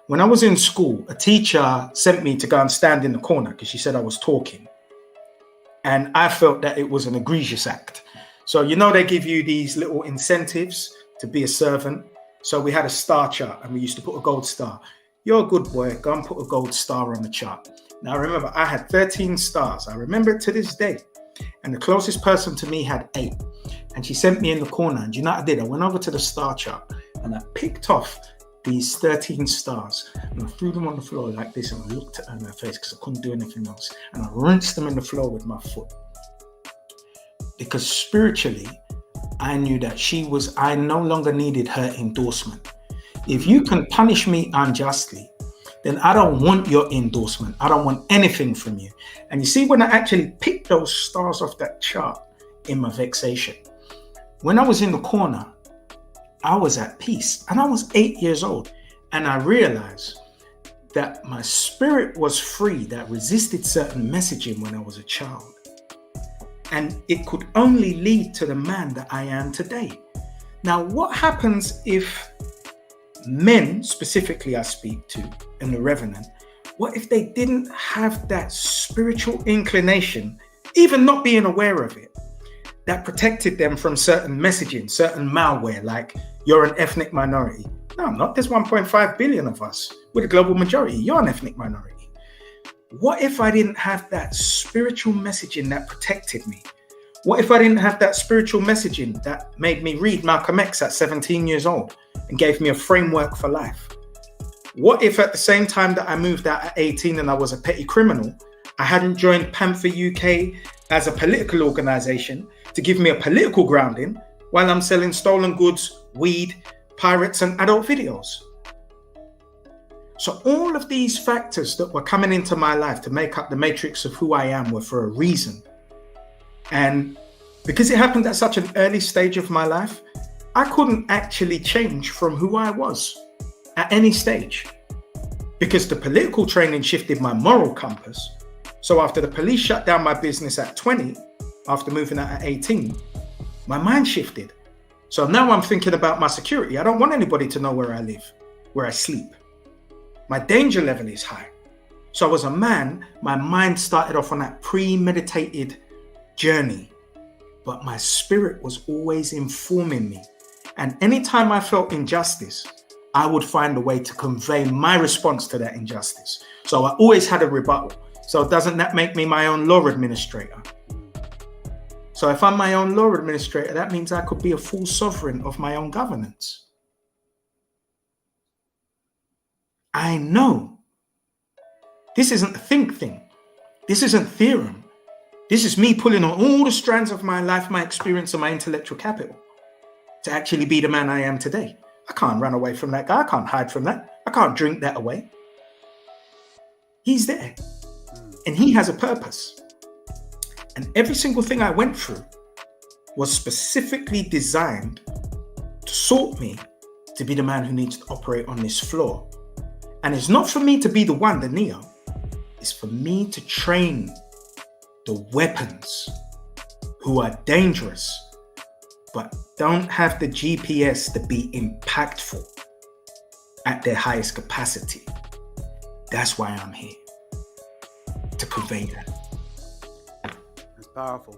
When I was in school, a teacher sent me to go and stand in the corner because she said I was talking. And I felt that it was an egregious act. So, they give you these little incentives to be a servant. So we had a star chart and we used to put a gold star. You're a good boy, go and put a gold star on the chart. Now, remember, I had 13 stars. I remember it to this day. And the closest person to me had 8. And she sent me in the corner. And you know what I did? I went over to the star chart and I picked off these 13 stars and I threw them on the floor like this and I looked at her in her face because I couldn't do anything else. And I rinsed them in the floor with my foot. Because spiritually, I knew that I no longer needed her endorsement. If you can punish me unjustly, then I don't want your endorsement. I don't want anything from you. And you see, when I actually picked those stars off that chart in my vexation, when I was in the corner, I was at peace and I was 8 years old. And I realized that my spirit was free, that resisted certain messaging when I was a child. And it could only lead to the man that I am today. Now, what happens if men, specifically I speak to, and the Revenant, what if they didn't have that spiritual inclination, even not being aware of it, that protected them from certain messaging, certain malware, like you're an ethnic minority? No, I'm not. There's 1.5 billion of us. We're the global majority. You're an ethnic minority. What if I didn't have that spiritual messaging that protected me? What if I didn't have that spiritual messaging that made me read Malcolm X at 17 years old and gave me a framework for life? What if at the same time that I moved out at 18 and I was a petty criminal, I hadn't joined Panther UK as a political organization to give me a political grounding while I'm selling stolen goods, weed, pirates, and adult videos? So all of these factors that were coming into my life to make up the matrix of who I am were for a reason. And because it happened at such an early stage of my life, I couldn't actually change from who I was at any stage, because the political training shifted my moral compass. So after the police shut down my business at 20, after moving out at 18, my mind shifted. So now I'm thinking about my security. I don't want anybody to know where I live, where I sleep. My danger level is high. So as a man, my mind started off on that premeditated journey, but my spirit was always informing me. And anytime I felt injustice, I would find a way to convey my response to that injustice. So I always had a rebuttal. So doesn't that make me my own law administrator? So if I'm my own law administrator, that means I could be a full sovereign of my own governance. I know. This isn't a think thing. This isn't theorem. This is me pulling on all the strands of my life, my experience, and my intellectual capital to actually be the man I am today. I can't run away from that guy. I can't hide from that. I can't drink that away. He's there. And he has a purpose. And every single thing I went through was specifically designed to sort me to be the man who needs to operate on this floor. And it's not for me to be the one, the Neo. It's for me to train the weapons who are dangerous, but don't have the GPS to be impactful at their highest capacity. That's why I'm here, to convey that. It's powerful.